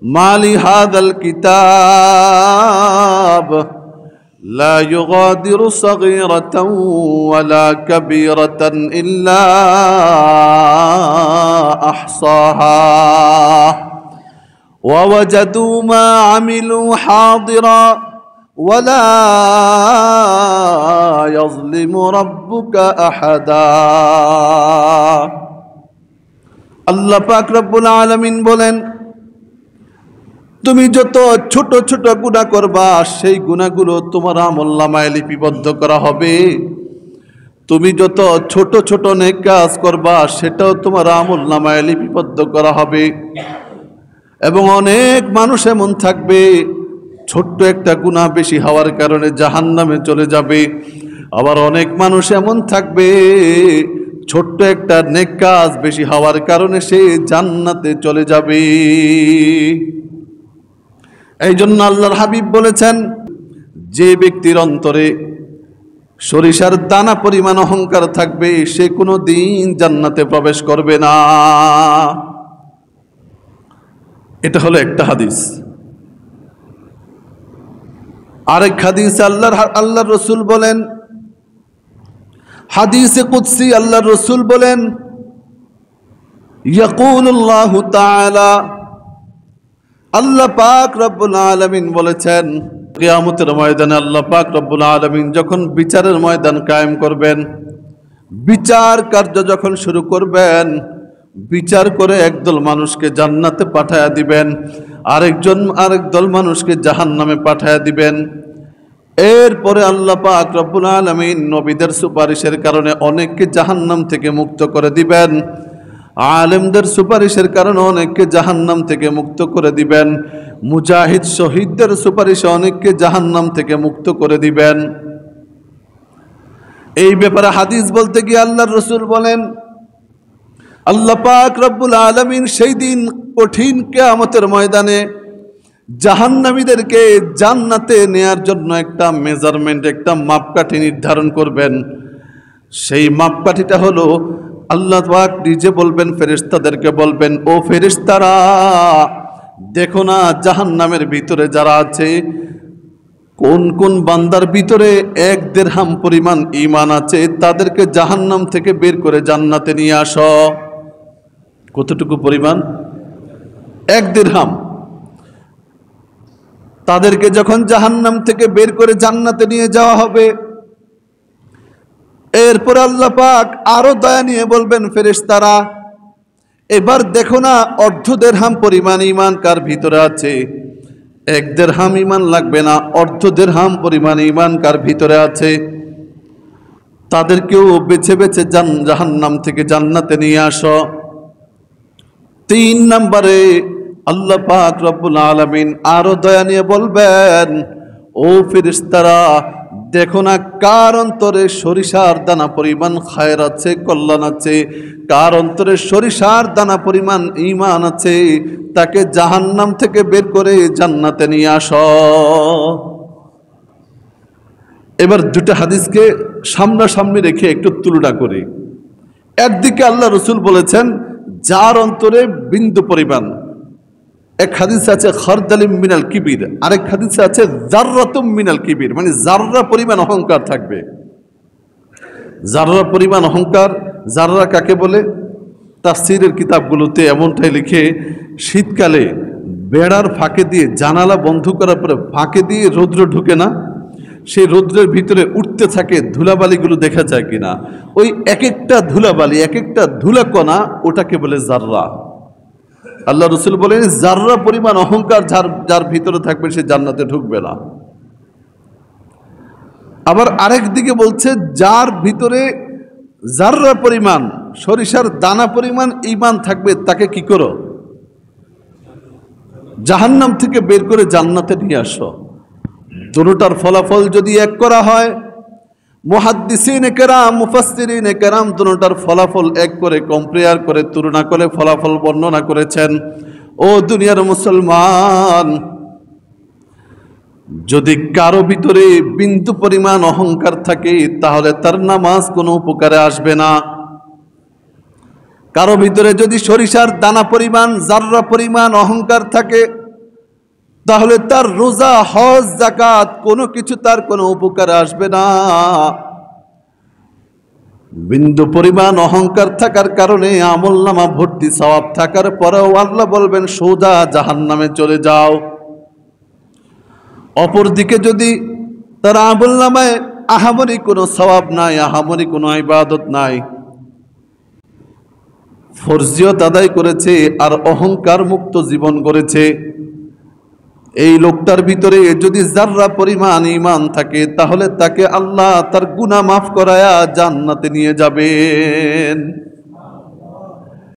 মা লিহাযাল কিতাব লা ইউগাদিরু সাগীরাতান ওয়ালা কাবীরাতান ইল্লা আহসাহা ওয়া ওয়াজাদু মা আমিলু হাদিরা ওয়ালা ইয়াযলিমু রাব্বুকা আহাদা। আল্লাহ পাক রব্বুল আলামিন বলেন, তুমি যত ছোট ছোট গুনাহ করবা সেই গুনাহগুলো তোমার আমলনামায় লিপিবদ্ধ করা হবে। তুমি যত ছোট ছোট নেক কাজ করবা সেটাও তোমার আমলনামায় লিপিবদ্ধ করা হবে। এবং অনেক মানুষ এমন থাকবে ছোট্ট একটা গুনাহ বেশি হওয়ার কারণে জাহান্নামে চলে যাবে। আবার অনেক মানুষ এমন থাকবে ছোট্ট একটা নেক কাজ বেশি হওয়ার কারণে সে জান্নাতে চলে যাবে। এই জন্য আল্লাহর হাবিব বলেছেন, যে ব্যক্তির অন্তরে সরিষার দানা পরিমাণ অহংকার থাকবে সে কোনো দিন জান্নাতে প্রবেশ করবে না। এটা হলো একটা হাদিস। আরেক হাদিসে আল্লাহর রাসূল বলেন, হাদিসে কুদসি আল্লাহর রাসূল বলেন, ইয়াকুলুল্লাহু তাআলা, আল্লাহ পাক রব্বুল আলামিন বলেছেন, কিয়ামতের ময়দানে আল্লাহ পাক রব্বুল আলামিন যখন বিচারের ময়দান কায়েম করবেন, বিচার কার্য যখন শুরু করবেন, বিচার করে একদল মানুষকে জান্নাতে পাঠায়া দিবেন, আরেকদল মানুষকে জাহান্নামে পাঠায়া দিবেন। এরপরে আল্লাহ পাক রব্বুল আলামিন নবীদের সুপারিশের কারণে অনেককে জাহান্নাম থেকে মুক্ত করে দিবেন, আলেমদের সুপারিশের কারণে অনেককে জাহান্নাম থেকে মুক্ত করে দিবেন, মুজাহিদ শহীদদের সুপারিশে অনেককে জাহান্নাম থেকে মুক্ত করে দিবেন। এই ব্যাপারে হাদিস বলতে গিয়ে আল্লাহর রাসূল বলেন, আল্লাহ পাক রব্বুল আলামিন সেই দিন কঠিন কিয়ামতের ময়দানে জাহান্নামীদেরকে জান্নাতে নেয়ার জন্য একটা মেজারমেন্ট, একটা মাপকাঠি নির্ধারণ করবেন। সেই মাপকাঠিটা হলো, আল্লাহ পাক নিজে বলবেন, ফেরেশতাদেরকে বলবেন, ও ফেরেশতারা দেখো না জাহান্নামের ভিতরে যারা আছে, কোন কোন বান্দার ভিতরে 1 দিরহাম পরিমাণ ঈমান আছে, তাদেরকে জাহান্নাম থেকে বের করে জান্নাতে নিয়ে আসো। কতটুকু পরিমাণ? 1 দিরহাম। তাদেরকে যখন জাহান্নাম থেকে বের করে জান্নাতে নিয়ে যাওয়া হবে, এরপর আল্লাহ পাক আরো দয়া নিয়ে বলবেন, ফেরেশতারা এবার দেখো না 1/2 দিরহাম পরিমাণ ঈমান কার ভিতরে আছে। 1 দিরহাম ঈমান লাগবে না, 1/2 দিরহাম পরিমাণ ঈমান কার ভিতরে আছে, তাদেরকেও বেছে বেছে জাহান্নাম থেকে জান্নাতে নিয়ে আসো। 3 নম্বরে আল্লাহ পাক রব্বুল আলামিন আরো দয়া নিয়ে বলবেন, ও ফেরেশতারা দেখো না কার অন্তরে সরিষার দানা পরিমাণ খায়ের আছে, কল্যাণ আছে, কার অন্তরে সরিষার দানা পরিমাণ ঈমান আছে, তাকে জাহান্নাম থেকে বের করে জান্নাতে নিয়ে আসো। এবার দুটো হাদিসকে সামনাসামনি রেখে একটু তুলনা করি। একদিকে আল্লাহ রাসূল বলেছেন যার অন্তরে বিন্দু পরিমাণ, এক হাদিসে আছে খারদালিম মিনাল কিবির, আরেক হাদিসে আছে জাররাতুম মিনাল কিবির, মানে জাররা পরিমাণ অহংকার থাকবে। জাররা পরিমাণ অহংকার, জাররা কাকে বলে? তাফসীরের কিতাবগুলোতে এমনটাই লিখে, শীতকালে বেড়ার ফাঁকে দিয়ে জানালা বন্ধ করার পরে ফাঁকে দিয়ে রৌদ্র ঢুকে না, সেই রৌদ্রের ভিতরে উঠতে থাকে ধুলাবালিগুলো দেখা যায় কিনা, ওই এক একটা ধুলাবালি, এক একটা ধুলাকণা, ওটাকে বলে জাররা। আল্লাহ রাসূল বলেন জাররা পরিমাণ অহংকার যার ভিতরে থাকবে সে জান্নাতে ঢুকবে না। আবার আরেক দিকে বলছে যার ভিতরে জাররা পরিমাণ, সরিষার দানা পরিমাণ ঈমান থাকবে, তাকে কি করো? জাহান্নাম থেকে বের করে জান্নাতে নিয়ে আসো। দুটোটার ফলাফল যদি এক করা হয়, মুহাদ্দিসিন কেরাম, মুফাসসিরিন কেরাম দুটোটার ফলাফল এক করে কম্পেয়ার করে তুলনা করে ফলাফল বর্ণনা করেছেন। ও দুনিয়ার মুসলমান, যদি কারো ভিতরে বিন্দু পরিমাণ অহংকার থাকে তাহলে তার নামাজ কোনো উপকারে আসবে না। কারো ভিতরে যদি সরিষার দানা পরিমাণ, জাররা পরিমাণ অহংকার থাকে, তাহলে তার রোজা, হজ, যাকাত কোনো কিছু তার কোনো উপকারে আসবে না। বিন্দু পরিমাণ অহংকার থাকার কারণে আমলনামা ভর্তি সওয়াব থাকার পরেও আল্লাহ বলবেন সোজা জাহান্নামে চলে যাও। অপরদিকে যদি তার আমলনামায় আহামরি কোনো সওয়াব নাই, আহামরি কোনো ইবাদত নাই, ফরজিয়ত আদায় করেছে আর অহংকার মুক্ত জীবন গড়েছে, এই লোকটার ভিতরে যদি যাররা পরিমাণ ঈমান থাকে তাহলে তাকে আল্লাহ তার গুনাহ মাফ করায়া জান্নাতে নিয়ে যাবেন।